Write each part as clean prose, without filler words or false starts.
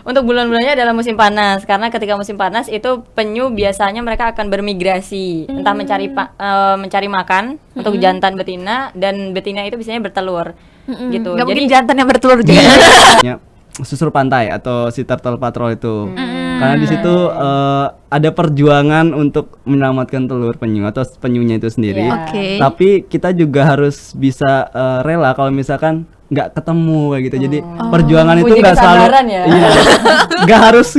untuk bulan-bulannya adalah musim panas, karena ketika musim panas itu penyu biasanya mereka akan bermigrasi, entah mencari makan untuk jantan betina, dan betina itu biasanya bertelur gitu. Gak Jadi mungkin jantan yang bertelur juga. Susur pantai atau si turtle patrol itu. Karena di situ ada perjuangan untuk menyelamatkan telur penyu atau penyunya itu sendiri. Oke. Tapi kita juga harus bisa rela kalau misalkan nggak ketemu kayak gitu. Jadi perjuangan itu Uji nggak selalu kesabaran ya. Iya. nggak harus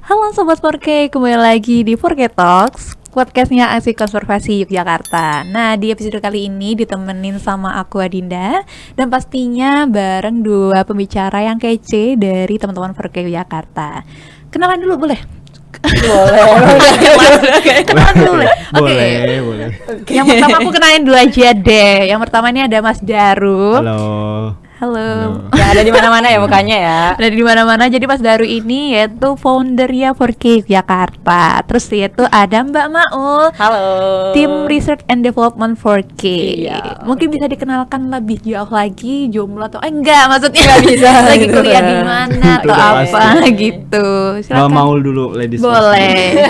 Halo Sobat 4K, kembali lagi di 4K Talks, podcastnya Aksi Konservasi Yogyakarta. Nah, di episode kali ini ditemenin sama aku Adinda, dan pastinya bareng dua pembicara yang kece dari teman-teman 4K Yogyakarta. Kenalan dulu boleh? Kenalan dulu boleh? Oke. Boleh. Yang pertama aku kenalin dulu aja deh. Yang pertama ini ada Mas Daru. Halo. ya ada di mana-mana ya mukanya ya. Ada di mana-mana. Jadi Mas Daru ini yaitu foundernya 4K Jakarta. Terus yaitu ada Mbak Maul, Halo. tim Research and Development 4K. Iya, Mungkin bisa dikenalkan lebih jauh lagi jumlah atau enggak, maksudnya Nggak bisa. lagi kuliah di mana Itu atau udah apa pasti. gitu. Mbak Silakan. Maul dulu, ladies first. Boleh.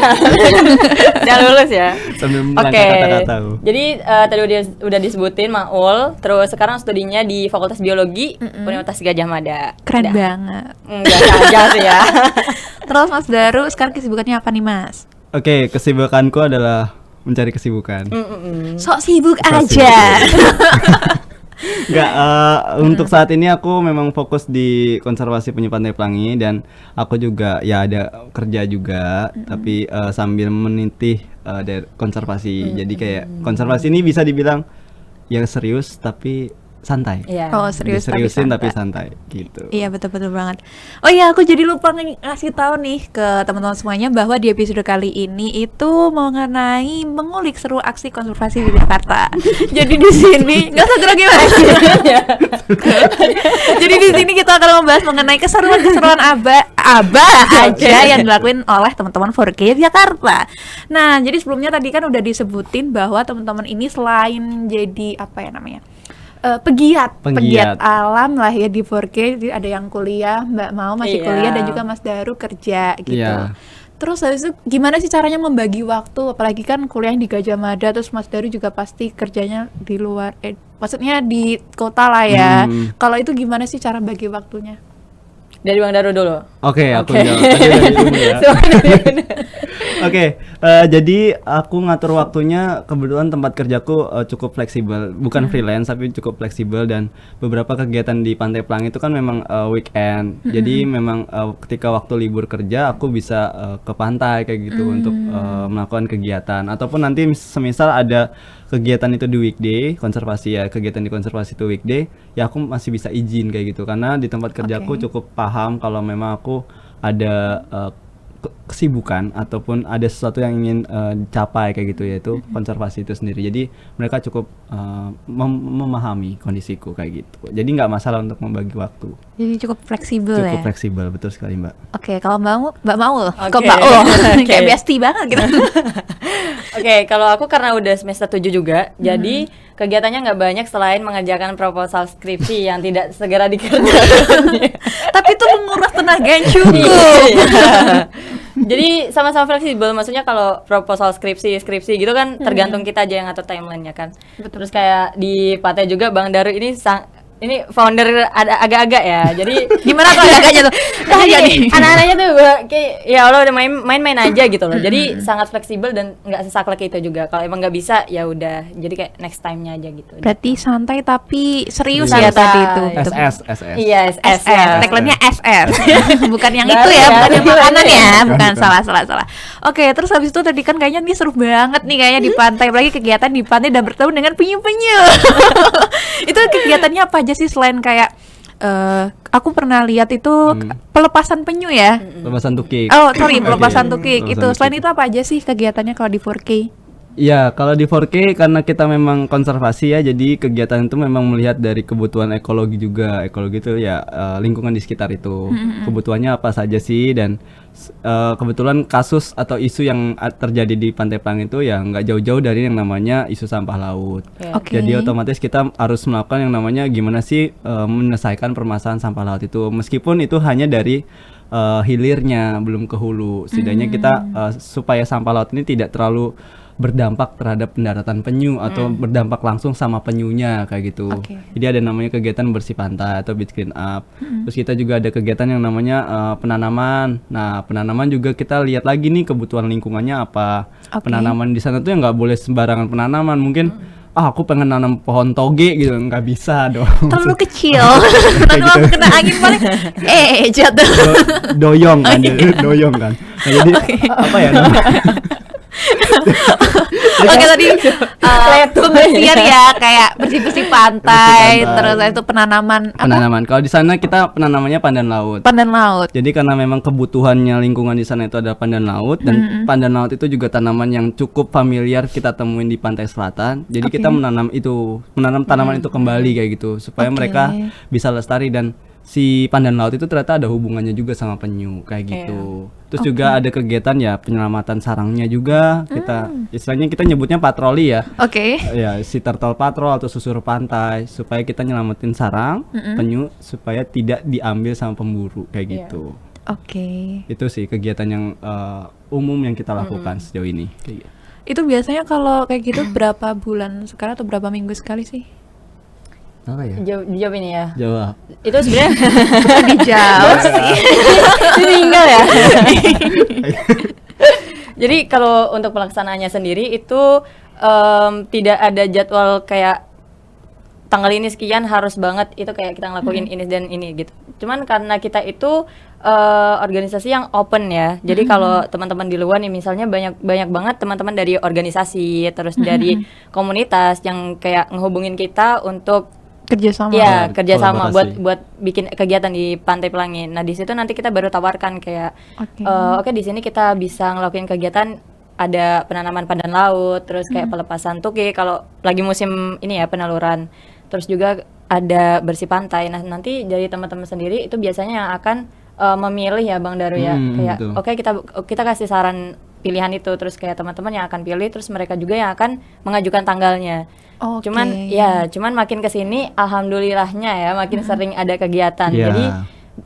Jangan lulus ya. Sambil Oke. melangkah kata-kata. Jadi tadi udah disebutin Maul, terus sekarang studinya di Fakultas Biologi Universitas Gadjah Mada. Keren Udah. banget. Enggak aja sih ya. Terus Mas Daru sekarang kesibukannya apa nih Mas? Oke, kesibukanku adalah mencari kesibukan. Sok sibuk Sok aja. Enggak, untuk saat ini aku memang fokus di konservasi penyu pantai Pelangi, dan aku juga ya ada kerja juga, tapi sambil meniti dari konservasi. Jadi kayak konservasi ini bisa dibilang ya serius tapi santai. Iya. Oh serius Diseriusin tapi santai gitu. Iya betul betul banget. Oh iya, aku jadi lupa ngasih tahu nih ke teman-teman semuanya bahwa di episode kali ini itu mengenai mengulik seru aksi konservasi di Jakarta. Jadi di sini nggak usah grogi Mas. Jadi di sini kita akan membahas mengenai keseruan-keseruan aba aja yang dilakuin oleh teman-teman 4K Jakarta. Nah, jadi sebelumnya tadi kan udah disebutin bahwa teman-teman ini selain jadi apa ya namanya? Pegiat alam lah ya di 4K. Jadi ada yang kuliah, Mbak Mau masih Iya. kuliah, dan juga Mas Daru kerja gitu. Iya. Terus habis itu gimana sih caranya membagi waktu, apalagi kan kuliah di Gadjah Mada, terus Mas Daru juga pasti kerjanya di luar, maksudnya di kota lah ya. Kalau itu gimana sih cara bagi waktunya? Dari Bang Daru dulu. Oke, aku Oke. jawab. Tadi dari dulu ya. Oke, jadi aku ngatur waktunya, kebetulan tempat kerjaku cukup fleksibel, bukan freelance tapi cukup fleksibel, dan beberapa kegiatan di Pantai Pelangi itu kan memang weekend. Jadi memang ketika waktu libur kerja aku bisa ke pantai kayak gitu untuk melakukan kegiatan, ataupun nanti semisal ada kegiatan itu di weekday, konservasi ya, kegiatan di konservasi itu weekday, ya aku masih bisa izin kayak gitu, karena di tempat kerjaku cukup paham kalau memang aku ada kesibukan ataupun ada sesuatu yang ingin dicapai kayak gitu, yaitu konservasi itu sendiri. Jadi mereka cukup memahami kondisiku kayak gitu. Jadi nggak masalah untuk membagi waktu. Jadi cukup fleksibel Cukup ya. fleksibel, betul sekali Mbak. Oke, kalau Mbak Maul, Oke. kok Mbak Maul? Oke. Kayak bestie banget gitu. Oke, kalau aku karena udah semester 7 juga, jadi kegiatannya nggak banyak selain mengerjakan proposal skripsi yang tidak segera dikerjakan. Tapi itu menguras tenaga yang cukup. Iya. Jadi sama-sama fleksibel, maksudnya kalau proposal skripsi gitu kan tergantung kita aja yang ngatur timeline-nya kan. Terus kayak di Pate juga Bang Daru ini founder ada agak-agak ya. Jadi Gimana tuh agaknya tuh? jadi anak-anaknya tuh kayak ya Allah udah main-main aja gitu loh. Jadi sangat fleksibel dan nggak sesaklek itu juga. Kalau emang nggak bisa ya udah. Jadi kayak next time-nya aja gitu. Berarti santai tapi serius Santai. ya tadi itu. SS. Iya, SS ya. Tagline-nya SR. Bukan yang Baru itu ya, ya, bukan yang baru makanan ya. ya, bukan salah. Oke, terus habis itu tadi kan kayaknya nih seru banget nih kayaknya di pantai, apalagi kegiatan di pantai dan bertemu dengan penyu-penyu. Itu kegiatannya apa aja sih selain kayak aku pernah lihat itu pelepasan penyu ya. Pelepasan tukik. Oh, sorry, pelepasan tukik. Pelepasan Itu selain tukik. itu apa aja sih kegiatannya kalau di 4K? Ya, kalau di 4K karena kita memang konservasi ya, jadi kegiatan itu memang melihat dari kebutuhan ekologi juga. Ekologi itu ya lingkungan di sekitar itu. Kebutuhannya apa saja sih, dan kebetulan kasus atau isu yang terjadi di Pantai Pelangi itu ya nggak jauh-jauh dari yang namanya isu sampah laut. Iya. Oke. Jadi otomatis kita harus melakukan yang namanya gimana sih menyelesaikan permasalahan sampah laut itu. Meskipun itu hanya dari hilirnya, belum ke hulu. Setidaknya kita supaya sampah laut ini tidak terlalu berdampak terhadap pendaratan penyu atau berdampak langsung sama penyunya kayak gitu. Oke. Jadi ada namanya kegiatan bersih pantai atau beach clean up. Terus kita juga ada kegiatan yang namanya penanaman. Nah, penanaman juga kita lihat lagi nih kebutuhan lingkungannya apa. Oke. Penanaman di sana tuh ya nggak boleh sembarangan penanaman. Mungkin aku pengen nanam pohon toge gitu, nggak bisa dong. Terlalu kecil. Kayak Nanti gitu. kena angin paling jatuh. Doyong kan, doyong kan. Nah, jadi apa ya namanya? Oke, tadi pembersihan ya, kayak bersih-bersih pantai, Bersih pantai. terus itu penanaman apa? Penanaman. Kalau di sana kita penanamannya pandan laut. Pandan laut. Jadi karena memang kebutuhannya lingkungan di sana itu ada pandan laut, dan pandan laut itu juga tanaman yang cukup familiar kita temuin di pantai selatan. Jadi Oke. kita menanam tanaman itu kembali kayak gitu supaya Oke. mereka bisa lestari, dan si pandan laut itu ternyata ada hubungannya juga sama penyu kayak gitu. Terus juga ada kegiatan ya penyelamatan sarangnya juga. Kita istilahnya kita nyebutnya patroli ya. Oke. Ya, si turtle patrol atau susur pantai supaya kita nyelamatin sarang penyu supaya tidak diambil sama pemburu kayak Iya. gitu. Oke. Itu sih kegiatan yang umum yang kita lakukan sejauh ini. Kayak gitu. Itu biasanya kalau kayak gitu berapa bulan sekali atau berapa minggu sekali sih? Apa ya? Dijawab ini ya. Jawab. Itu sebenarnya Dijawab sih. tinggal ya. Jadi kalau untuk pelaksanaannya sendiri itu tidak ada jadwal kayak tanggal ini sekian harus banget itu kayak kita ngelakuin ini dan ini gitu. Cuman karena kita itu organisasi yang open ya. Jadi kalau teman-teman di luar nih misalnya banyak banget teman-teman dari organisasi terus dari komunitas yang kayak ngehubungin kita untuk Kerjasama. ya kerjasama Kolaborasi. buat bikin kegiatan di Pantai Pelangi. Nah di situ nanti kita baru tawarkan kayak oke di sini kita bisa ngelakuin kegiatan ada penanaman pandan laut, terus kayak pelepasan tuke kalau lagi musim ini ya peneluran. Terus juga ada bersih pantai. Nah nanti dari teman-teman sendiri itu biasanya yang akan memilih ya Bang Daru ya kayak betul. oke kita kasih saran pilihan itu, terus kayak teman-teman yang akan pilih, terus mereka juga yang akan mengajukan tanggalnya. Oke. Cuman makin kesini alhamdulillahnya ya makin sering ada kegiatan. Iya. Jadi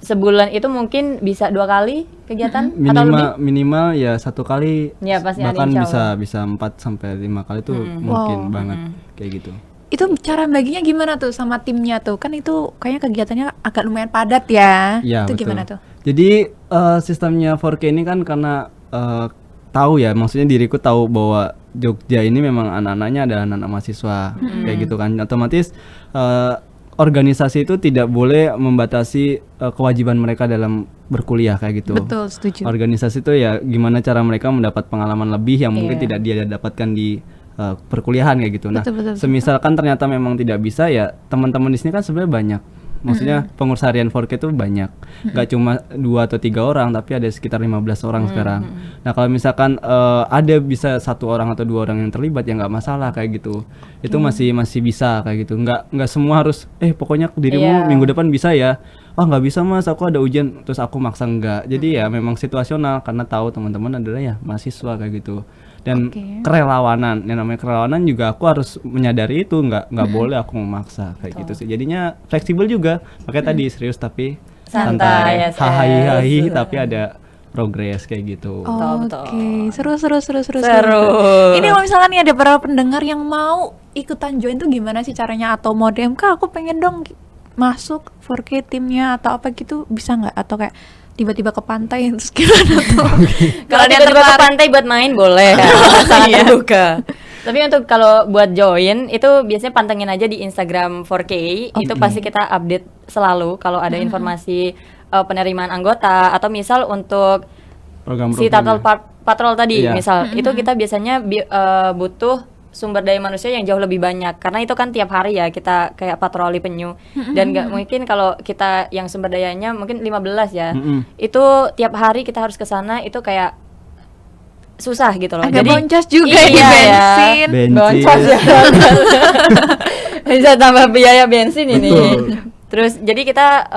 sebulan itu mungkin bisa 2 kali kegiatan atau lebih. Minimal ya 1 kali, Ya, pasti ada, bahkan insya bisa 4 sampai 5 kali tuh mungkin Wow. banget kayak gitu. Itu cara baginya gimana tuh sama timnya tuh? Kan itu kayaknya kegiatannya agak lumayan padat ya. Iya, Itu betul. gimana tuh? Jadi sistemnya 4K ini kan karena tahu ya, maksudnya diriku tahu bahwa Jogja ini memang anak-anaknya adalah anak-anak mahasiswa kayak gitu kan. Otomatis organisasi itu tidak boleh membatasi kewajiban mereka dalam berkuliah kayak gitu. Betul, setuju. Organisasi itu ya gimana cara mereka mendapat pengalaman lebih yang mungkin Iya. tidak dia dapatkan di perkuliahan kayak gitu. Nah, Betul. semisalkan ternyata memang tidak bisa ya teman-teman di sini kan sebenarnya banyak. Maksudnya pengurus harian 4K itu banyak. Gak cuma 2 atau 3 orang tapi ada sekitar 15 orang sekarang. Nah, kalau misalkan ada bisa 1 orang atau 2 orang yang terlibat ya nggak masalah kayak gitu. Itu masih bisa kayak gitu. Nggak semua harus pokoknya dirimu Iya. minggu depan bisa ya. Oh nggak bisa mas, aku ada ujian terus aku maksa enggak. Jadi ya memang situasional karena tahu teman-teman adalah ya mahasiswa kayak gitu. Dan Oke. kerelawanan, yang namanya kerelawanan juga aku harus menyadari itu nggak boleh aku memaksa kayak gitu sih. Jadinya fleksibel juga. Makanya tadi serius tapi Santai, yes, hahaha yes. tapi ada progres kayak gitu. Betul. Oke, seru. Seru. Ini kalau misalnya nih ada para pendengar yang mau ikutan join tuh gimana sih caranya? Atau mau DM, Kak, aku pengen dong masuk 4K timnya atau apa gitu, bisa nggak? Atau kayak tiba-tiba ke pantai terus gimana tuh? Kalau ada yang tiba-tiba ke tertarik. pantai buat main boleh, sangat terbuka. Tapi untuk kalau buat join itu biasanya pantengin aja di Instagram 4K. Itu pasti kita update selalu kalau ada informasi penerimaan anggota atau misal untuk si Turtle Patrol tadi Iya. misal itu kita biasanya butuh sumber daya manusia yang jauh lebih banyak karena itu kan tiap hari ya kita kayak patroli penyu dan nggak mungkin kalau kita yang sumber dayanya mungkin 15 ya itu tiap hari kita harus ke sana itu kayak susah gitu loh. Agak Jadi boncos juga iya, di ya. bensin. Boncos ya. Bisa tambah biaya bensin ini. Betul. Terus jadi kita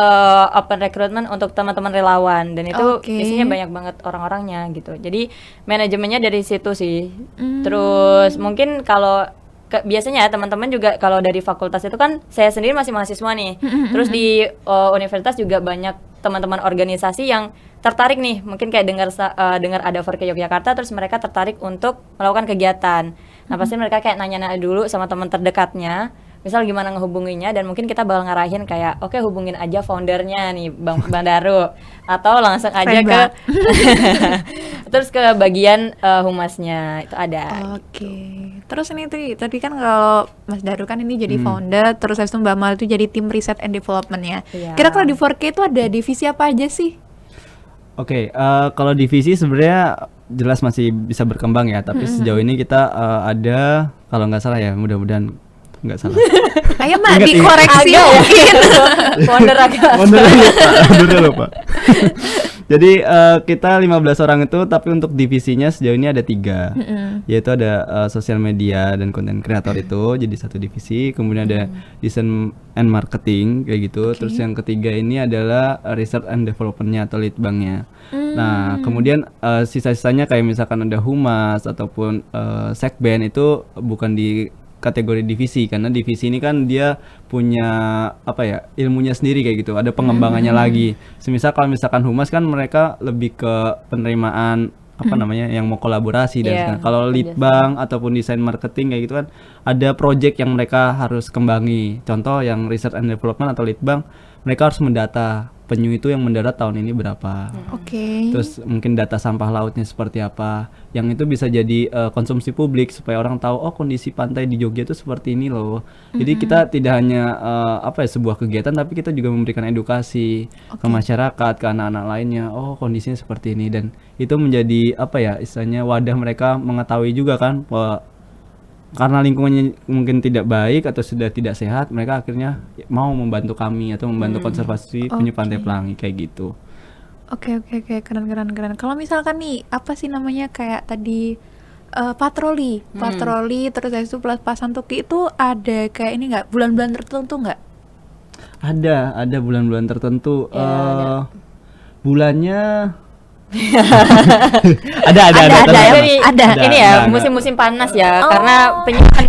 open recruitment untuk teman-teman relawan dan itu Oke. isinya banyak banget orang-orangnya gitu. Jadi manajemennya dari situ sih. Terus mungkin kalau biasanya teman-teman juga kalau dari fakultas itu kan saya sendiri masih mahasiswa nih. Terus di universitas juga banyak teman-teman organisasi yang tertarik nih, mungkin kayak dengar ada Forke Yogyakarta, terus mereka tertarik untuk melakukan kegiatan. Nah pasti mereka kayak nanya-nanya dulu sama teman terdekatnya, misal gimana ngehubunginya, dan mungkin kita bakal ngarahin kayak oke, hubungin aja foundernya nih Bang Daru, atau langsung aja ke terus ke bagian humasnya itu ada. Oke. Terus ini tadi kan kalau Mas Daru kan ini jadi founder, terus habis itu Mbak Mal itu jadi tim riset and development-nya. Iya. Kira-kira di 4K itu ada divisi apa aja sih? Oke, kalau divisi sebenarnya jelas masih bisa berkembang ya, tapi sejauh ini kita ada, kalau nggak salah ya, mudah-mudahan nggak salah. Ayo Mbak Ingat, dikoreksi Agak ya. mungkin. Founder agak Bener lupa. Jadi kita 15 orang itu, tapi untuk divisinya sejauh ini ada 3, yaitu ada sosial media dan konten kreator itu jadi satu divisi, kemudian ada desain and marketing kayak gitu, terus yang ketiga ini adalah research and development-nya atau leadbanknya. Nah kemudian sisa-sisanya kayak misalkan ada humas ataupun sekben itu bukan di kategori divisi, karena divisi ini kan dia punya apa ya, ilmunya sendiri kayak gitu, ada pengembangannya lagi. Semisal kalau misalkan humas kan mereka lebih ke penerimaan apa namanya yang mau kolaborasi dan Iya, kalau leadbank ataupun desain marketing kayak gitu kan ada project yang mereka harus kembangi. Contoh yang research and development atau leadbank, mereka harus mendata penyu itu yang mendarat tahun ini berapa. Oke. Terus mungkin data sampah lautnya seperti apa, yang itu bisa jadi konsumsi publik supaya orang tahu oh kondisi pantai di Jogja itu seperti ini loh. Jadi kita tidak hanya apa ya sebuah kegiatan, tapi kita juga memberikan edukasi ke masyarakat, ke anak-anak lainnya. Oh kondisinya seperti ini, dan itu menjadi apa ya istilahnya wadah mereka mengetahui juga kan bahwa karena lingkungannya mungkin tidak baik atau sudah tidak sehat, mereka akhirnya mau membantu kami atau membantu konservasi penyu pantai Pelangi kayak gitu. Oke, keren. Kalau misalkan nih, apa sih namanya kayak tadi patroli, terus habis itu pelepasan tuki itu ada kayak ini nggak, bulan-bulan tertentu nggak? Ada bulan-bulan tertentu. Ya, ada. Bulannya Ada. Ada. Ini ya Ada. musim-musim panas ya, karena penyu kan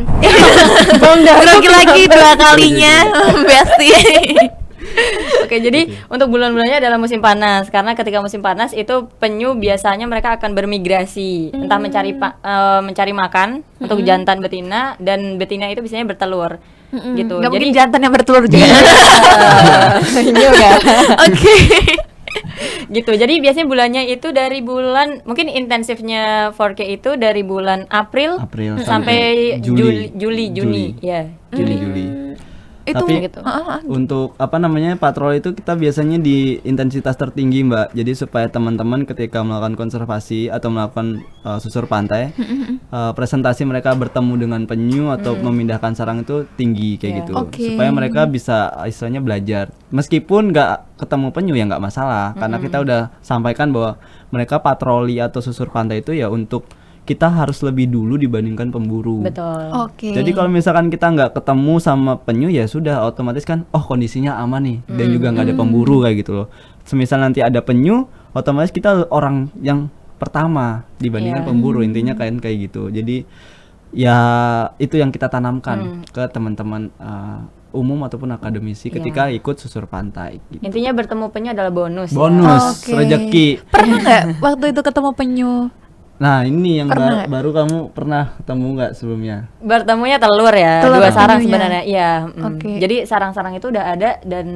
Lagi-lagi 2 kalinya, Besti. Oke, jadi untuk bulan-bulannya adalah musim panas, karena ketika musim panas itu penyu biasanya mereka akan bermigrasi, entah mencari makan untuk jantan betina, dan betina itu biasanya bertelur gitu. Nggak Jadi mungkin jantan yang bertelur juga. penyu kan. Oke. Gitu. Jadi biasanya bulannya itu dari bulan, mungkin intensifnya 4K itu dari bulan April sampai Juni. Ya, Juli. Itu Tapi gitu. untuk apa namanya patroli itu kita biasanya di intensitas tertinggi Mbak. Jadi supaya teman-teman ketika melakukan konservasi atau melakukan susur pantai, presentasi mereka bertemu dengan penyu atau memindahkan sarang itu tinggi kayak gitu. Oke. Supaya mereka bisa istilahnya belajar. Meskipun nggak ketemu penyu ya nggak masalah, karena kita udah sampaikan bahwa mereka patroli atau susur pantai itu ya untuk kita harus lebih dulu dibandingkan pemburu. Betul. Oke. Jadi kalau misalkan kita nggak ketemu sama penyu ya sudah otomatis kan oh kondisinya aman nih dan juga nggak ada pemburu kayak gitu loh. Semisal nanti ada penyu, otomatis kita orang yang pertama dibandingkan Iya. pemburu, intinya kayak gitu. Jadi ya itu yang kita tanamkan ke teman-teman umum ataupun akademisi ketika ikut susur pantai. Gitu. Intinya bertemu penyu adalah bonus. Bonus Oke. rezeki. Pernah nggak waktu itu ketemu penyu? Nah ini yang Pernah nggak? baru kamu pernah ketemu nggak sebelumnya? Bertemunya telur ya, Telur 2 sarang penyunya. sebenarnya. Iya. Oke. Jadi sarang-sarang itu udah ada dan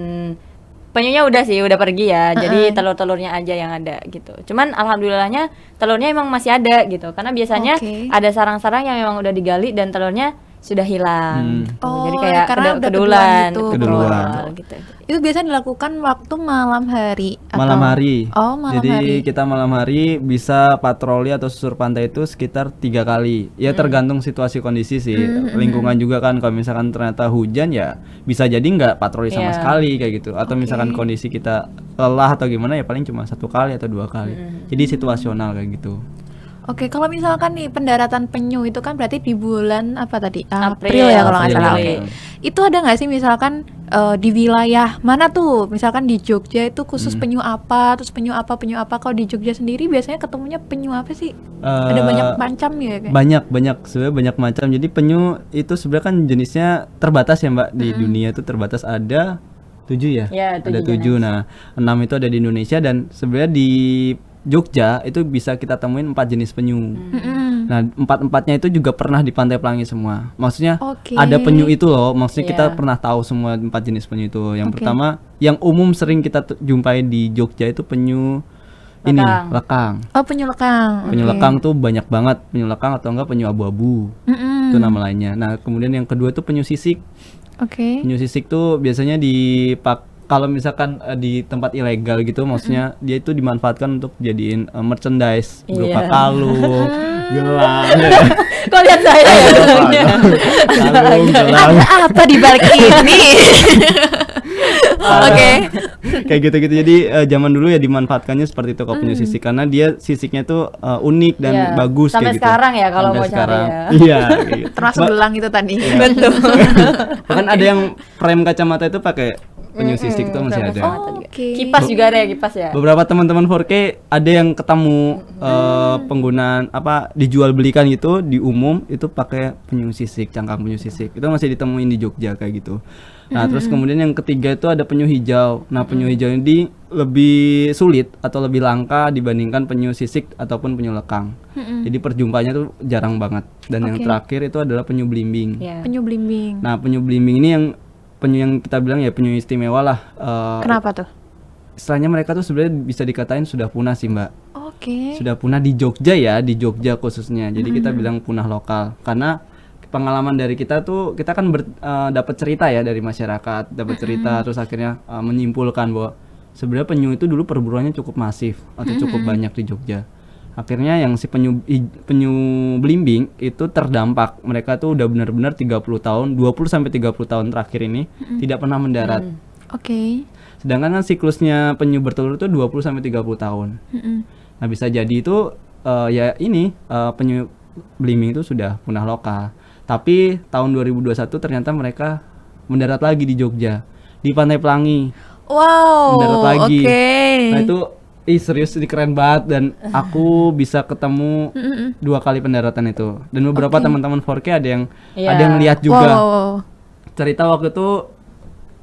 penyunya udah pergi ya. Jadi telur-telurnya aja yang ada gitu. Cuman alhamdulillahnya telurnya emang masih ada gitu. Karena biasanya Oke. ada sarang-sarang yang memang udah digali dan telurnya sudah hilang. Gitu. Oh, Jadi kayak karena udah kedulan gitu. Kedulan. betul, gitu. Itu biasanya dilakukan waktu malam hari atau? Malam hari. Oh, malam Jadi hari. kita malam hari bisa patroli atau susur pantai itu sekitar 3 kali. Ya tergantung situasi kondisi sih. Lingkungan juga kan kalau misalkan ternyata hujan ya bisa jadi nggak patroli sama Iya. sekali kayak gitu. Atau misalkan kondisi kita lelah atau gimana ya paling cuma 1 kali atau 2 kali. Jadi situasional kayak gitu. Oke, kalau misalkan nih pendaratan penyu itu kan berarti di bulan apa tadi? April April ya kalau nggak April. salah. Oke. Itu ada nggak sih misalkan di wilayah mana tuh? Misalkan di Jogja itu khusus penyu apa, terus penyu apa, penyu apa? Kalau di Jogja sendiri biasanya ketemunya penyu apa sih? Ada banyak macam ya kayak? Banyak sebenarnya banyak macam. Jadi penyu itu sebenarnya kan jenisnya terbatas ya Mbak, di dunia itu terbatas, ada 7 ya? Ya, Ada 7 7. Nah, 6 itu ada di Indonesia, dan sebenarnya di Jogja itu bisa kita temuin 4 jenis penyu. Nah, 4-empatnya itu juga pernah di Pantai Pelangi semua. Maksudnya Oke. ada penyu itu loh. Maksudnya kita Iya. pernah tahu semua 4 jenis penyu itu. Yang Oke. pertama, yang umum sering kita jumpai di Jogja itu penyu ini, Lekang. lekang. Oh, penyu lekang. Penyu Oke. lekang tuh banyak banget. Penyu lekang atau enggak penyu abu-abu. Itu nama lainnya. Nah, kemudian yang kedua tuh penyu sisik. Oke. Penyu sisik tuh biasanya kalau misalkan di tempat ilegal gitu, maksudnya dia itu dimanfaatkan untuk jadiin merchandise berupa Iya. kalung, gelang, Kok lihat saya ya? kalung, gelang, Ada apa di balik ini? Oke. kayak gitu-gitu. Jadi zaman dulu ya dimanfaatkannya seperti itu kalau penyu sisik, karena dia sisiknya tuh unik dan Iya. bagus Sampai kayak gitu. sekarang ya kalau Sampai mau cari sekarang. ya. Iya, kayak gitu. Termasuk gelang itu tadi. Betul. Bahkan ada yang frame kacamata itu pakai penyu sisik tuh masih ada. Oke. Kipas juga ada ya, kipas ya. Beberapa teman-teman 4K ada yang ketemu penggunaan apa dijual belikan gitu di umum itu pakai penyu sisik, cangkang penyu sisik. Itu masih ditemuin di Jogja kayak gitu. Nah, terus kemudian yang ketiga itu ada penyu hijau. Nah, penyu hijau ini lebih sulit atau lebih langka dibandingkan penyu sisik ataupun penyu lekang. Jadi perjumpaannya tuh jarang banget. Dan yang Oke. terakhir itu adalah penyu belimbing. Iya. Penyu belimbing. Nah, penyu belimbing ini penyu yang kita bilang ya penyu istimewa lah. Kenapa tuh? Istilahnya mereka tuh sebenarnya bisa dikatain sudah punah sih Mbak. Oke. Sudah punah di Jogja ya, di Jogja khususnya. Jadi kita bilang punah lokal karena pengalaman dari kita tuh kita kan dapat cerita ya dari masyarakat, dapat cerita terus akhirnya menyimpulkan bahwa sebenarnya penyu itu dulu perburuannya cukup masif atau cukup banyak di Jogja. Akhirnya yang si penyu belimbing itu terdampak. Mereka tuh udah benar-benar 30 tahun, 20 sampai 30 tahun terakhir ini tidak pernah mendarat. Oke. Sedangkan kan siklusnya penyu bertelur itu 20 sampai 30 tahun. Nah, bisa jadi itu ya ini penyu belimbing itu sudah punah lokal. Tapi tahun 2021 ternyata mereka mendarat lagi di Jogja, di Pantai Pelangi. Wow. Mendarat lagi. Oke. Nah, itu serius, ini keren banget, dan aku bisa ketemu 2 kali pendaratan itu. Dan beberapa teman-teman 4K ada yang Iya. lihat juga. Wow. Cerita waktu itu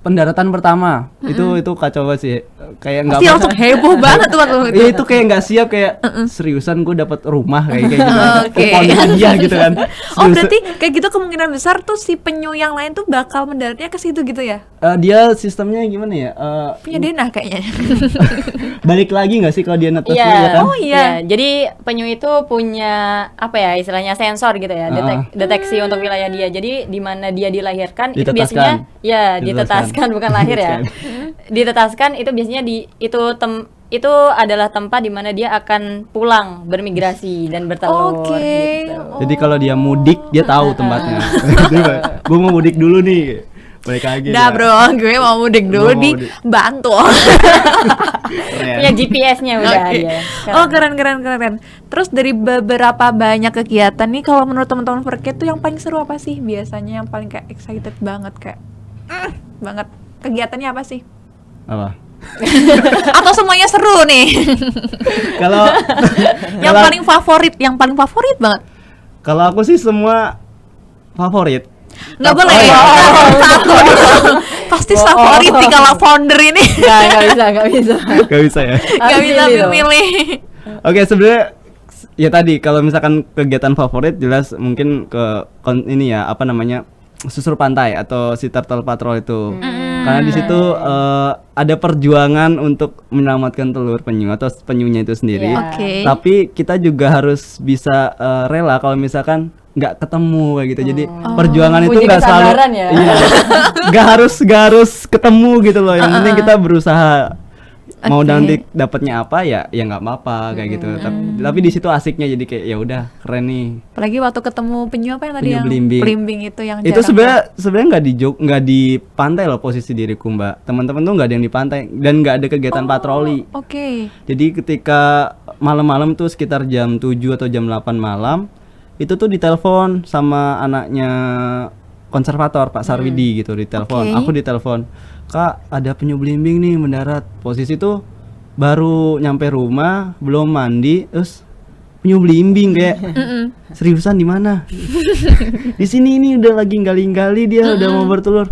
pendaratan pertama itu kacau banget sih, kayak nggak Pasti langsung heboh banget tuh waktu itu. Iya, itu kayak nggak siap, kayak seriusan gue dapat rumah kayak gitu. Oke. Kupon hadiah gitu kan. Oh, Serius. berarti kayak gitu kemungkinan besar tuh si penyu yang lain tuh bakal mendaratnya ke situ gitu ya? Dia sistemnya gimana ya? Punya denah kayaknya. Balik lagi nggak sih kalau dia netes Iya. dulu ya kan? Oh, iya. Jadi penyu itu punya apa ya istilahnya sensor gitu ya, deteksi untuk wilayah dia. Jadi di mana dia dilahirkan itu Ditetaskan. biasanya ya Ditetaskan. ditetaskan bukan lahir ya. Ditetaskan itu biasanya itu adalah tempat di mana dia akan pulang bermigrasi dan bertelur Oke. gitu. Jadi kalau dia mudik dia tahu tempatnya. Gue mau mudik dulu nih. Balik lagi. Dah ya. bro, gue mau mudik dulu Gua mau di mudik. Bantul. Keren. Punya GPS-nya udah Oke. dia. Oh, keren. Terus dari beberapa banyak kegiatan nih, kalau menurut teman-teman Forket tuh yang paling seru apa sih? Biasanya yang paling kayak excited banget kayak banget. Kegiatannya apa sih? Apa? Atau semuanya seru nih? Kalau yang paling favorit banget. kalau aku sih semua favorit. Nggak boleh ya? Satu dulu. Pasti favorit nih kalau founder ini. Nggak bisa. Gak bisa ya. Nggak bisa Pilih dong. milih. Oke, sebenarnya ya tadi kalau misalkan kegiatan favorit jelas mungkin ini ya apa namanya susur pantai atau si turtle patrol itu. Karena di situ ada perjuangan untuk menyelamatkan telur penyu atau penyunya itu sendiri. Iya. Oke. Tapi kita juga harus bisa rela kalau misalkan nggak ketemu kayak gitu. Jadi perjuangan itu Uji nggak selalu kesabaran ya. iya. Nggak harus ketemu gitu loh. Yang penting kita berusaha. mau Oke. nanti dapatnya apa ya nggak apa-apa kayak gitu. Tapi di situ asiknya, jadi kayak ya udah keren nih. Apalagi waktu ketemu penyu apa yang tadi Penyu yang belimbing. itu yang Itu jarang sebenarnya nggak di pantai loh posisi diriku, Mbak. Teman-teman tuh nggak ada yang di pantai dan nggak ada kegiatan patroli. Oke. Jadi ketika malam-malam tuh sekitar jam 7 atau jam 8 malam itu tuh ditelepon sama anaknya konservator Pak Sarwidi gitu, ditelepon. Oke. Aku ditelepon, "Kak, ada penyu belimbing nih mendarat." Posisi tuh baru nyampe rumah, belum mandi, terus penyu belimbing kayak seriusan di mana? Di sini ini udah lagi gali-gali, dia udah mau bertelur.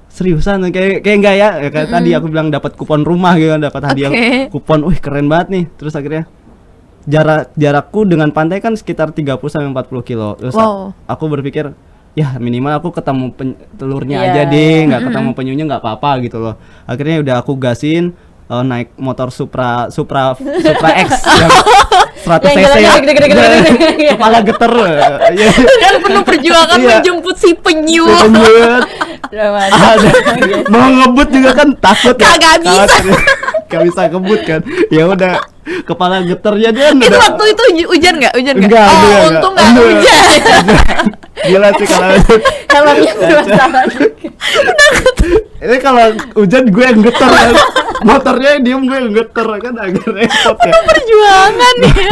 Seriusan kayak enggak ya? Kayak tadi aku bilang dapat kupon rumah gitu kan, dapat hadiah Oke. kupon. Wih, keren banget nih. Terus akhirnya jarakku dengan pantai kan sekitar 30 sampai 40 kilo. Terus Wow. aku berpikir, ya minimal aku ketemu telurnya Iya, aja deh, iya. nggak ketemu penyunya nggak apa-apa gitu loh. Akhirnya udah aku gasin, naik motor Supra X yang 100 Yang cc, jalannya gede-gede. kepala geter. Ya. Dan penuh perjuangan Iya. menjemput si penyu. Penjut. Dramatis. Ada mau ngebut juga kan takut ya. Kagak bisa. Gak bisa ngebut kan. Ya udah, kepala geternya dia Itu udah. waktu itu hujan nggak? Hujan nggak? Enggak, Oh, enggak. untung nggak Enggak. hujan. Gila sih kalau Helmnya bermasalah. ini kalau hujan gue yang geter kan. Motornya diem, gue yang geter kan, agak repot ya. Perjuangan ya.